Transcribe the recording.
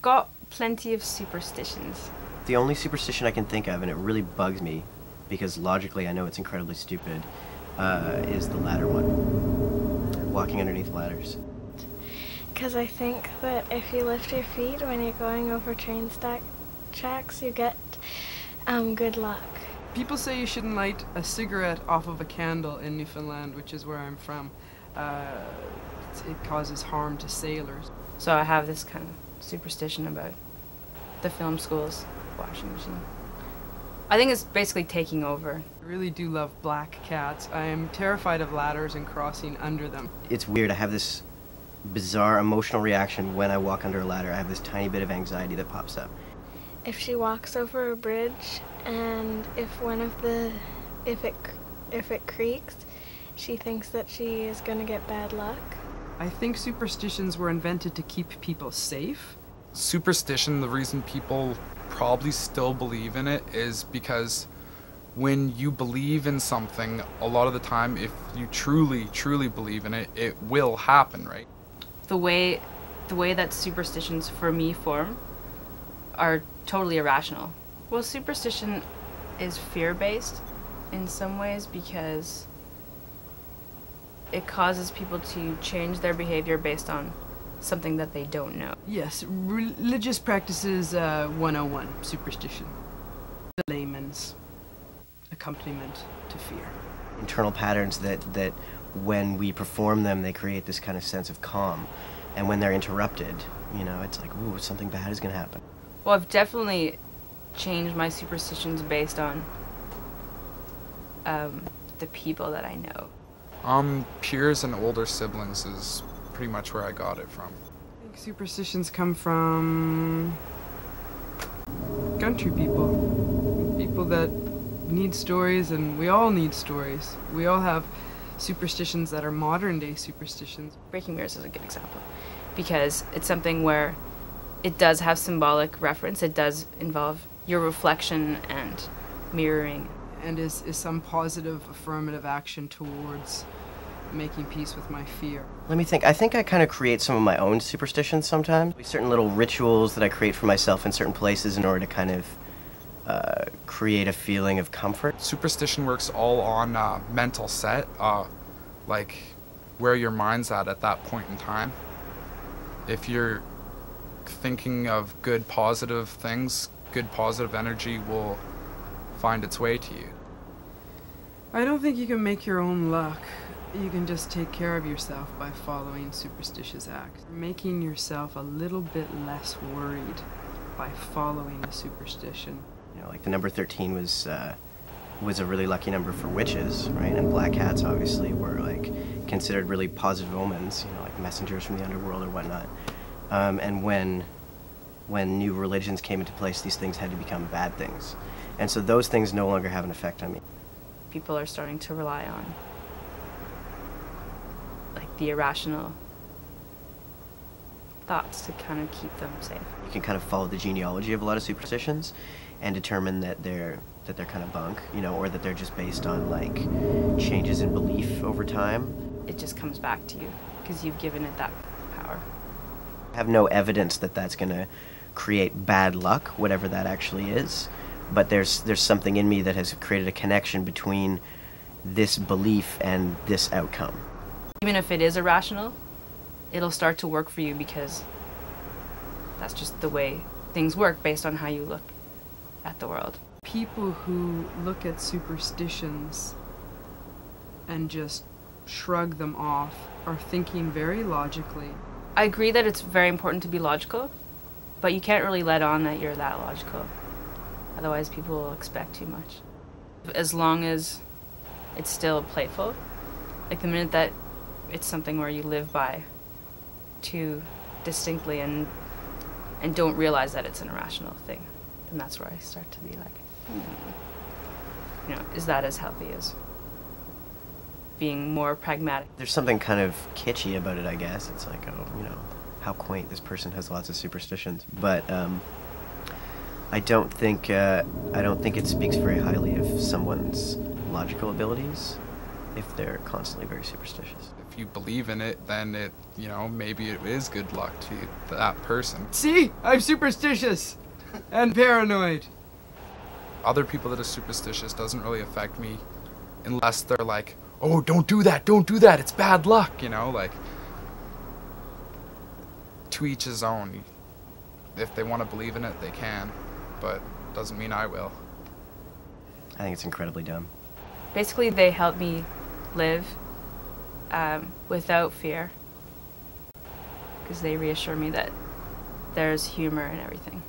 got plenty of superstitions. The only superstition I can think of, and it really bugs me, because logically I know it's incredibly stupid, is the ladder one. Walking underneath ladders. Because I think that if you lift your feet when you're going over train tracks, you get good luck. People say you shouldn't light a cigarette off of a candle in Newfoundland, which is where I'm from. It causes harm to sailors. So I have this kind of superstition about the film school's washing machine. I think it's basically taking over. I really do love black cats. I am terrified of ladders and crossing under them. It's weird. I have this bizarre emotional reaction when I walk under a ladder. I have this tiny bit of anxiety that pops up. If she walks over a bridge and if it creaks, she thinks that she is going to get bad luck. I think superstitions were invented to keep people safe. Superstition, the reason people probably still believe in it is because when you believe in something, a lot of the time, if you truly believe in it, it will happen, right? The way that superstitions for me form are totally irrational. Well, superstition is fear-based in some ways because it causes people to change their behavior based on something that they don't know. Yes, religious practices 101, superstition. The layman's accompaniment to fear. Internal patterns that when we perform them, they create this kind of sense of calm. And when they're interrupted, it's like, ooh, something bad is going to happen. Well, I've definitely changed my superstitions based on the people that I know. Peers and older siblings is pretty much where I got it from. I think superstitions come from country people. People that need stories, and we all need stories. We all have superstitions that are modern day superstitions. Breaking mirrors is a good example because it's something where it does have symbolic reference. It does involve your reflection and mirroring. And is some positive affirmative action towards making peace with my fear. Let me think. I think I kind of create some of my own superstitions sometimes. Certain little rituals that I create for myself in certain places in order to kind of create a feeling of comfort. Superstition works all on mental set, like where your mind's at that point in time. If you're thinking of good positive things, good positive energy will find its way to you. I don't think you can make your own luck. You can just take care of yourself by following superstitious acts. Making yourself a little bit less worried by following a superstition. Like the number 13 was a really lucky number for witches, right? And black cats obviously were like considered really positive omens, like messengers from the underworld or whatnot. And when new religions came into place, these things had to become bad things. And so those things no longer have an effect on me. People are starting to rely on like the irrational thoughts to kind of keep them safe. You can kind of follow the genealogy of a lot of superstitions and determine that they're kind of bunk, or that they're just based on like changes in belief over time. It just comes back to you because you've given it that power. I have no evidence that that's going to create bad luck, whatever that actually is. But there's something in me that has created a connection between this belief and this outcome. Even if it is irrational, it'll start to work for you because that's just the way things work based on how you look at the world. People who look at superstitions and just shrug them off are thinking very logically. I agree that it's very important to be logical, but you can't really let on that you're that logical. Otherwise, people will expect too much. As long as it's still playful, like the minute that it's something where you live by too distinctly and don't realize that it's an irrational thing, then that's where I start to be like, is that as healthy as being more pragmatic? There's something kind of kitschy about it, I guess. It's like, how quaint, this person has lots of superstitions. But I don't think it speaks very highly of someone's logical abilities if they're constantly very superstitious. If if you believe in it, then it, you know, maybe it is good luck to that person. See? I'm superstitious and paranoid. Other people that are superstitious doesn't really affect me unless they're like, oh, don't do that, it's bad luck, you know, like, to each his own. If they want to believe in it, they can, but doesn't mean I will. I think it's incredibly dumb. Basically, they help me live without fear, because they reassure me that there's humor in everything.